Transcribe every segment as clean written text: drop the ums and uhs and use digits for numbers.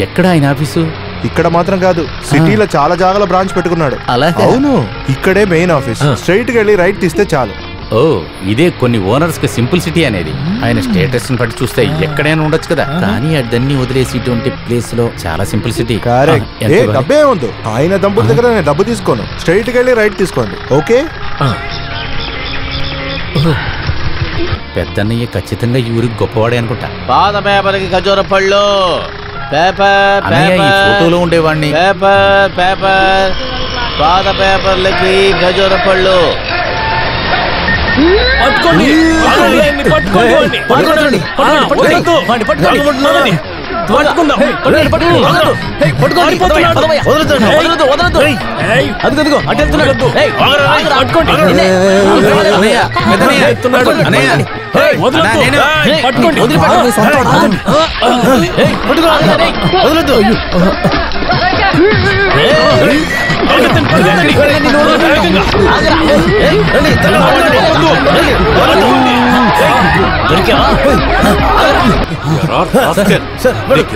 ఎక్కడ ఆయన ఆఫీసు? ఇక్కడ మాత్రం కాదు, సిటీలో చాలా జాగాల బ్రాంచ్ పెట్టుకున్నాడు. అవును, ఇక్కడే మెయిన్ ఆఫీస్. స్ట్రైట్ గా వెళ్ళి రైట్ తీస్తే చాలు. ఓ, ఇదే కొన్ని ఓనర్స్ కి సింపుల్ సిటీ అనేది. ఆయన స్టేటస్ ని బట్టి చూస్తే ఎక్కడైనా ఉండొచ్చు కదా, కానీ అదన్నీ వదిలేసి ఇటువంటి ప్లేస్ లో చాలా సింపుల్ సిటీ. డబ్బే ఉంది ఆయన దంపుల దగ్గర. నేను డబ్బు తీసుకోను, స్ట్రైట్ గా వెళ్ళి రైట్ తీసుకోండి. ఓకే? పెద్దన్నయ్య ఖచ్చితంగా ఈ ఊరికి గొప్పవాడే అనుకుంటా. పాత పేపర్కి ఖజూర పళ్ళు, పేపర్ ఫోటోలో ఉండేవాడిని. పేపర్ పేపర్ పాత పేపర్లకి ఖజూర పళ్ళు.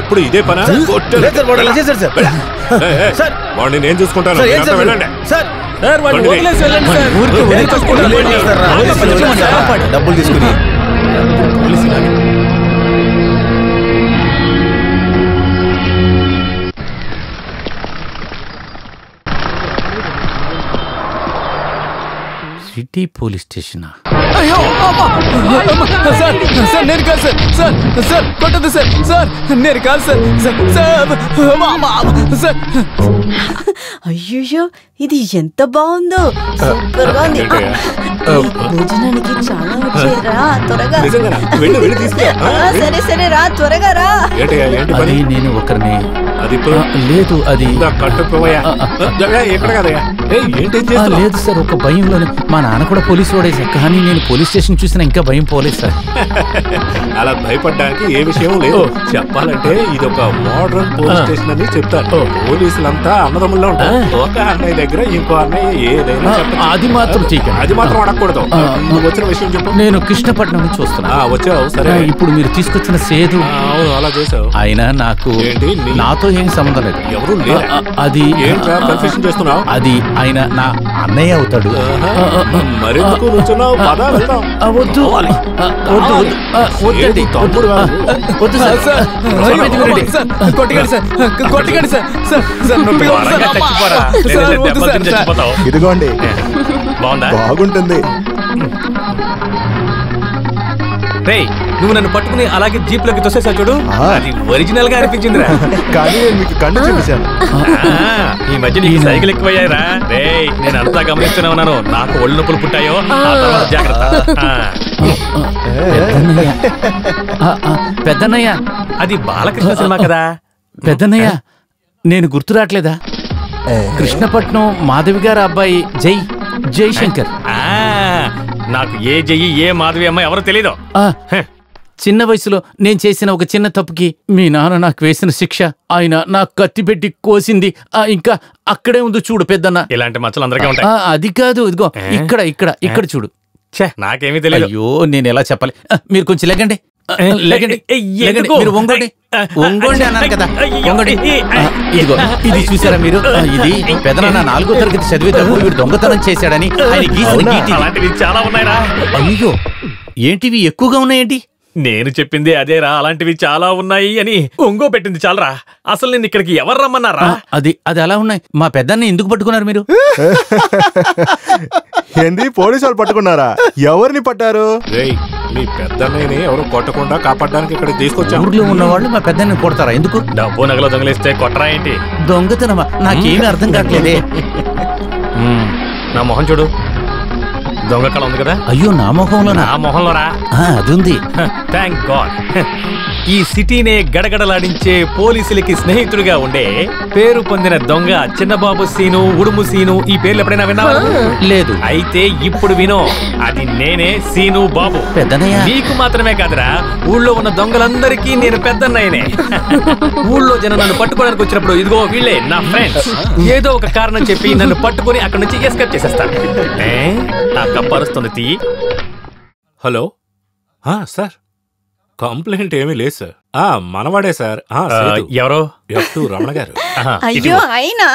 ఎప్పుడు ఇదే పనా? వాడిని నేను చూసుకుంటాను. డబ్బులు తీసుకుని సిటీ పోలీస్ స్టేషన్. అయ్యో సార్, సార్ నేను కాదు సార్, సార్ సార్ కొట్టదు సార్, సార్ నేను కాదు సార్, సార్ సార్. అయ్యో, ఇది ఎంత బాగుందో, సూపర్ గా ఉంది. భోజనానికి చాలా వచ్చారా, త్వరగా. సరే సరే రా, త్వరగా రా. అది నేను ఒకరిని లేదు, అది లేదు సార్, ఒక భయంలోనే. మా నాన్న కూడా పోలీసు వాడే సార్, కానీ నేను పోలీస్ స్టేషన్ చూసినా ఇంకా భయం పోలేదు సార్. అలా భయపడడానికి ఏ విషయం లేదు. చెప్పాలంటే ఇది ఒక మోడర్న్ పోలీస్ స్టేషన్ అని చెప్తారు. పోలీసులంతా అన్నదమ్ముల్లో ఉంటారు. ఒక అన్నయ్య దగ్గర ఇంకో అన్నయ్య ఏదైనా అది మాత్రం అది మాత్రం అడగకూడదు. నువ్వు వచ్చిన విషయం చెప్పు. నేను కృష్ణపట్నం నుంచి వస్తున్నా. వచ్చావు, సరే. ఇప్పుడు మీరు తీసుకొచ్చిన సేదు. అవును, అలా చేసావు. అయినా నాకు నాతో ఏం సంబంధం లేదు. ఎవరు అది కన్ఫ్యూషన్ చేస్తున్నావు. అది ఆయన నా అన్నయ్య అవుతాడు. మరి వద్దు వద్దండి, వద్దు సార్. కొట్టకండి సార్, కొట్టకండి సార్, ఇదిగోండి, బాగుంటుంది. నువ్వు నన్ను పట్టుకుని అలాగే జీప్ లోకి తోసేసా చూడు, అది ఒరిజినల్ గా అనిపించిందిరా. కానీ నేను మీకు కన్ను చూపించాను. ఈ మధ్య నీకు సైకిల్ ఎక్కువయ్యారా? నేను అంతా గమనిస్తూనే ఉన్నాను. నాకు ఒళ్ళు నొప్పులు పుట్టాయో జాగ్రత్త. పెద్దన్నయ్య, అది బాలకృష్ణ సినిమా కదా. పెద్దన్నయ్య, నేను గుర్తు రావట్లేదా? కృష్ణపట్నం మాధవి గారు అబ్బాయి జైశంకర్. నాకు ఏ జయ్యి ఏ మాధవి అమ్మాయి ఎవరో తెలీదు. చిన్న వయసులో నేను చేసిన ఒక చిన్న తప్పుకి మీ నాన్న నాకు వేసిన శిక్ష ఆయన నాకు కత్తి పెట్టి కోసింది. ఇంకా అక్కడే ఉంది చూడు పెద్దన్న. ఇలాంటి మచ్చలు అందరికీ ఉంటాయి. అది కాదు, ఇదిగో ఇక్కడ ఇక్కడ ఇక్కడ చూడు. నాకేమీ తెలియదు. అయ్యో, నేను ఎలా చెప్పాలి? మీరు కొంచెం లెగండి, మీరు వంగండి, వంగండి అన్నారు కదా, వంగండి. ఇదిగో ఇది చూసారా మీరు? ఇది పెదనాన్న 4వ తరగతి చదివేటప్పుడు వీడు దొంగతనం చేశాడని ఆయన గీసిన గీటి. చాలా ఉన్నాయిరా. అయ్యో, ఏంటివి ఎక్కువగా ఉన్నాయేంటి? నేను చెప్పింది అదేరా, అలాంటివి చాలా ఉన్నాయి అని. ఒంగో పెట్టింది చాలరా. అసలు నేను ఇక్కడికి ఎవరు రమ్మన్నారా? అది అలా ఉన్నాయి. మా పెద్దన్ని ఎందుకు పట్టుకున్నారు మీరు? ఏంది, పోలీసు వాళ్ళు పట్టుకున్నారా? ఎవరిని పట్టారు? మీ పెద్దన్నయ్యని ఎవరు కొట్టకుండా కాపాడడానికి ఇక్కడ తీసుకొచ్చారు. ఊర్లో ఉన్న వాళ్ళు మా పెద్దన్ని కొడతారా? ఎందుకు? డబ్బు నగలు దొంగలిస్తే కొట్టరా ఏంటి? దొంగతనమా? నాకేమీ అర్థం కావట్లేదే. నా మొహం చూడు, దొంగ కళ ఉంది కదా. అయ్యో, నా మొహంలో? నా మొహంలోరా అది ఉంది. Thank God. ఈ సిటీనే గడగడలాడించే పోలీసులకి స్నేహితుడిగా ఉండే పేరు పొందిన దొంగ చిన్నబాబు సీను, ఉడుము సీను, ఈ పేర్లు ఎప్పుడైనా విన్నావా? లేదు. అయితే ఇప్పుడు వినో, అది నేనే సీను బాబు. పెద్దన్నయ్య. నీకు మాత్రమే కాదురా, ఊళ్ళో ఉన్న దొంగలందరికీ నేను పెద్దన్నయ్యనే. ఊళ్ళో జనం నన్ను పట్టుకోవడానికి వచ్చినప్పుడు ఇదిగో వీళ్ళే నా ఫ్రెండ్స్. ఏదో ఒక కారణం చెప్పి నన్ను పట్టుకుని అక్కడి నుంచి ఎస్కేప్ చేసేస్తాను. నా కప్పరుస్తుంది తీ. హలో సార్, కంప్లైంట్ ఏమీ లేదు సార్. మనవాడే సార్. ఎవరో F2 రమణ గారు. అయ్యో అయినా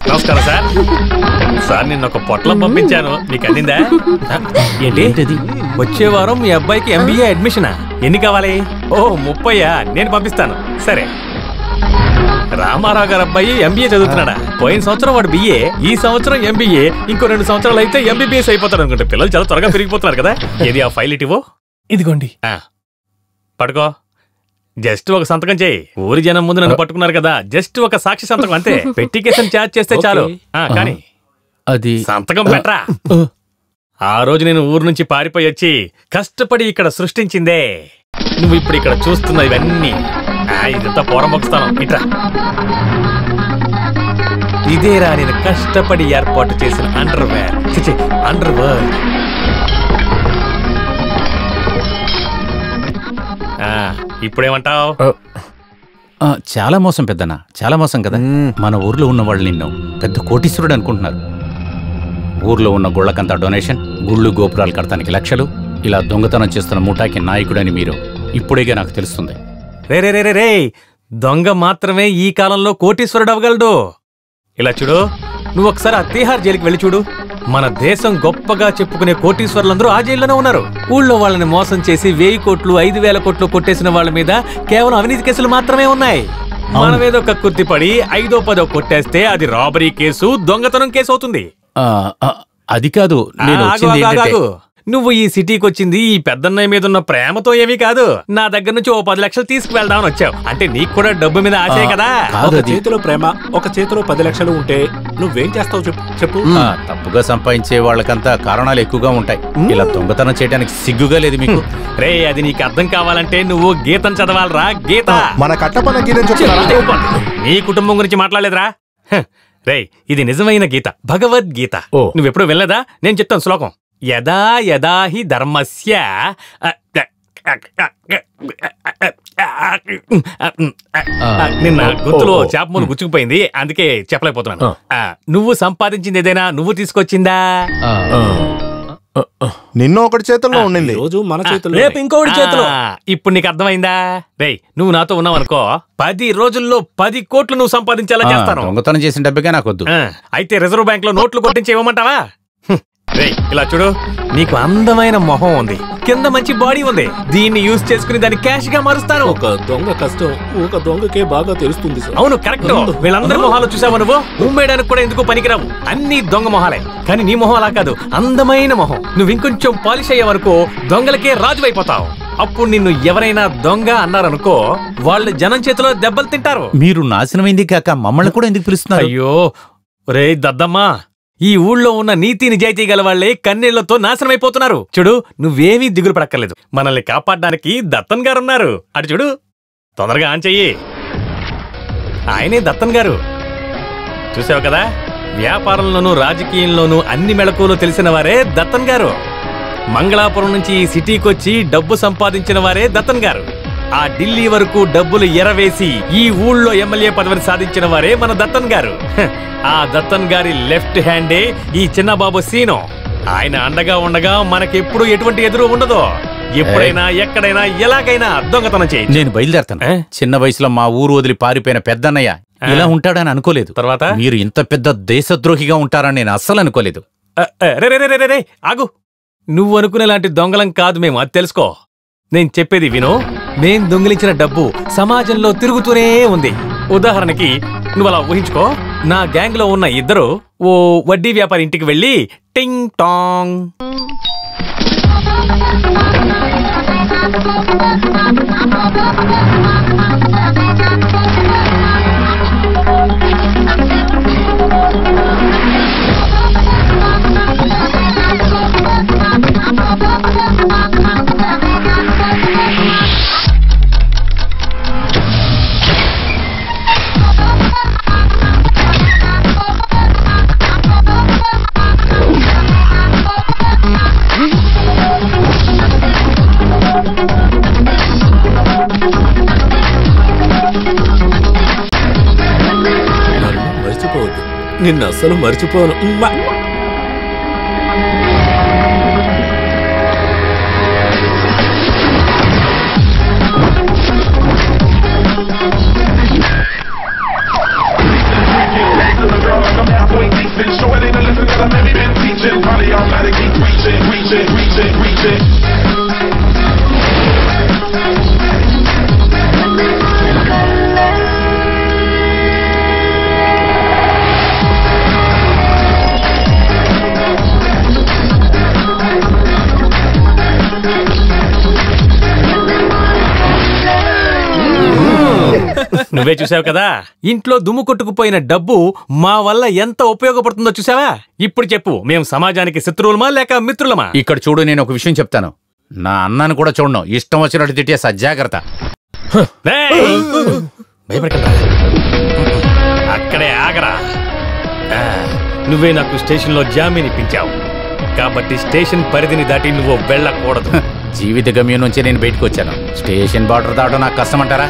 నమస్కారం సార్. సార్ నిన్న ఒక పొట్లం పంపించాను, మీకు అందిందా? ఏంటి వచ్చే వారం మీ అబ్బాయికి MBA అడ్మిషనా? ఎన్ని కావాలి? ఓ 30. నేను పంపిస్తాను. సరే. రామారావు గారు అబ్బాయి MBA చదువుతున్నాడా? పోయిన సంవత్సరం వాడు BA, ఈ సంవత్సరం MBA, ఇంకో 2 సంవత్సరాలు అయితే MBBS అయిపోతాడు అనుకుంటే. పిల్లలు చాలా త్వరగా పెరిగిపోతున్నారు కదా. ఏది ఆ ఫైల్ ఇటివో? ఇదిగోండి. పడుకో. జస్ట్ ఒక సంతకం చేయి. ఊరి జనం ముందు నన్ను పట్టుకున్నారు కదా, జస్ట్ ఒక సాక్షి సంతకం అంతే. పెటికేషన్ ఛార్జ్ చేస్తే చాలు. కానీ అది సంతకం పెట్టరా. ఆ రోజు నేను ఊరు నుంచి పారిపోయి వచ్చి కష్టపడి ఇక్కడ సృష్టించిందే నువ్వు ఇప్పుడు ఇక్కడ చూస్తున్న ఇవన్నీ. ఇదంతా పోరమొక్కుస్తాను. ఇట్రా. ఇదేరా నేను కష్టపడి ఏర్పాటు చేసిన అండర్వేర్, అండర్వర్. ఇప్పుడేమంటావు? చాలా మోసం పెద్దనా, చాలా మోసం కదా. మన ఊర్లో ఉన్న వాళ్ళు నిన్ను పెద్ద కోటీశ్వరుడు అనుకుంటున్నారు. ఊర్లో ఉన్న గుళ్ళకంతా డొనేషన్, గుళ్ళు గోపురాలు కడతానికి లక్షలు, ఇలా దొంగతనం చేస్తున్న ముఠాకి నాయకుడని మీరు ఇప్పుడేగా నాకు తెలుస్తుంది. రే దొంగ మాత్రమే ఈ కాలంలో కోటీశ్వరుడు అవ్వగలడు. ఇలా చూడు, నువ్వు ఒకసారి ఆ తిహార్ జైలుకి వెళ్ళి చూడు. మన దేశం గొప్పగా చెప్పుకునే కోటీశ్వరులందరూ ఆ జైల్లోనే ఉన్నారు. ఊళ్ళో వాళ్ళని మోసం చేసి 1000 కోట్లు 5000 కోట్లు కొట్టేసిన వాళ్ళ మీద కేవలం అవినీతి కేసులు మాత్రమే ఉన్నాయి. మనమేదో కక్కుర్తి పడి 5దో 10దో కొట్టేస్తే అది రాబరీ కేసు, దొంగతనం కేసు అవుతుంది. అది కాదు, నువ్వు ఈ సిటీకి వచ్చింది ఈ పెద్దన్నయ్య మీద ఉన్న ప్రేమతో ఏమీ కాదు. నా దగ్గర నుంచి ఓ 10 లక్షలు తీసుకువెళ్దామని వచ్చావు. అంటే నీకు కూడా డబ్బు మీద ఆశే కదా. ఒక చేతిలో ప్రేమ, ఒక చేతిలో 10 లక్షలు ఉంటే నువ్వేం చేస్తావు చెప్పు. తప్పుగా సంపాదించే వాళ్ళకంతా కారణాలు ఎక్కువగా ఉంటాయి. ఇలా దొంగతనం చేయడానికి సిగ్గుగా లేదు మీకు? రే అది నీకు అర్థం కావాలంటే నువ్వు గీతం చదవాలరా. గీత మన కట్టపన నీ కుటుంబం గురించి మాట్లాడలేదురా. రే ఇది నిజమైన గీత, భగవద్గీత. నువ్వెప్పుడు వెళ్ళలేదా? నేను చెప్తాను శ్లోకం. యదా యదా హి ధర్మస్య నిన్న గొంతులో చేపమూలు గుచ్చుకుపోయింది, అందుకే చెప్పలేకపోతున్నాను. నువ్వు సంపాదించింది ఏదైనా నువ్వు తీసుకొచ్చిందా? నిన్న ఒకటి చేతుల్లో ఉండింది, రోజు మన చేతుల్లో, రేపు ఇంకొకటి చేతిలో. ఇప్పుడు నీకు అర్థమైందా? రేయ్ నువ్వు నాతో ఉన్నావు అనుకో, 10 రోజుల్లో 10 కోట్లు నువ్వు సంపాదించేలా చేస్తాను. దొంగతనం చేసిన డబ్బుగా నాకొద్దు. అయితే రిజర్వ్ బ్యాంక్ లో నోట్లు కొట్టించి ఇవ్వమంటావా? ఇలా చూడు, నీకు అందమైన మొహం ఉంది, కింద మంచి బాడీ ఉంది. దీన్ని యూజ్ చేసుకుని దాన్ని క్యాష్ గా మారుస్తాను. ఒక దొంగ కష్టం ఒక దొంగకే బాగా తెలుస్తుంది. అవును కరెక్ట్. వీళ్ళందరి మొహాలు చూసావు నువ్వు, ఉమ్మేయడానికి కూడా ఎందుకు పనికిరావు. అన్ని దొంగ మొహాలే. కానీ నీ మొహం అలా కాదు, అందమైన మొహం. నువ్వు ఇంకొంచెం పాలిష్ అయ్యే వరకు దొంగలకే రాజు అయిపోతావు. అప్పుడు నిన్ను ఎవరైనా దొంగ అన్నారనుకో, వాళ్ళు జనం చేతిలో దెబ్బలు తింటారు. మీరు నాశనమైంది కాక మమ్మల్ని కూడా ఎందుకు పిలుస్తున్నారు? అయ్యో రే దద్దమ్మా, ఈ ఊళ్ళో ఉన్న నీతి నిజాయితీ గల వాళ్లే కన్నీళ్లతో నాశనమైపోతున్నారు. చూడు, నువ్వేమీ దిగులు పడక్కర్లేదు. మనల్ని కాపాడడానికి దత్తన్ గారు ఉన్నారు. అటు చూడు, తొందరగా ఆన్ చెయ్యి. ఆయనే దత్తన్ గారు. చూసావు కదా, వ్యాపారంలోనూ రాజకీయంలోనూ అన్ని మెళకువలు తెలిసిన వారే దత్తన్ గారు. మంగళాపురం నుంచి ఈ సిటీకి వచ్చి డబ్బు సంపాదించిన వారే దత్తన్ గారు. ఆ ఢిల్లీ వరకు డబ్బులు ఎరవేసి ఈ ఊళ్ళో ఎమ్మెల్యే పదవిని సాధించిన వారే మన దత్తన్ గారు. ఆ దత్తన్ గారి లెఫ్ట్ హ్యాండే ఈ చిన్నబాబు సీనో. ఆయన అండగా ఉండగా మనకెప్పుడు ఎటువంటి ఎదురు ఉండదు. ఎప్పుడైనా ఎక్కడైనా ఎలాగైనా దొంగతనం చేయి. నేను బయలుదేరతాను. చిన్న వయసులో మా ఊరు వదిలి పారిపోయిన పెద్దన్నయ్య ఇలా ఉంటాడని అనుకోలేదు. తర్వాత మీరు ఇంత పెద్ద దేశద్రోహిగా ఉంటారని నేను అస్సలు అనుకోలేదు. రే ఆగు. నువ్వు అనుకునేలాంటి దొంగలం కాదు మేము, అది తెలుసుకో. నేను చెప్పేది విను. మేం దొంగిలించిన డబ్బు సమాజంలో తిరుగుతూనే ఉంది. ఉదాహరణకి నువ్వు అలా ఊహించుకో, నా గ్యాంగ్ లో ఉన్న ఇద్దరు ఓ వడ్డీ వ్యాపారి ఇంటికి వెళ్ళి టింగ్ టాంగ్ మర్చిపోవద్దు. నిన్ను అస్సలు మర్చిపోను. నువ్వే చూసావు కదా, ఇంట్లో దుమ్ము కొట్టుకుపోయిన డబ్బు మా వల్ల ఎంత ఉపయోగపడుతుందో చూసావా? ఇప్పుడు చెప్పు, మేము సమాజానికి శత్రువులమా లేక మిత్రులమా? ఇక్కడ చూడు, నేను ఒక విషయం చెప్తాను. నా అన్నాను కూడా చూడను, ఇష్టం వచ్చినట్టు తిట్టే సజ్జాగ్రత్త. భయపడకండి, అక్కడే ఆగరా. నువ్వే నాకు స్టేషన్లో జామీన్ ఇప్పించావు కాబట్టి స్టేషన్ పరిధిని దాటి నువ్వు వెళ్ళకూడదు. జీవిత గమ్యం నుంచి నేను బయటకు వచ్చాను. స్టేషన్ బార్డర్ దాటం నాకు కష్టం అంటారా?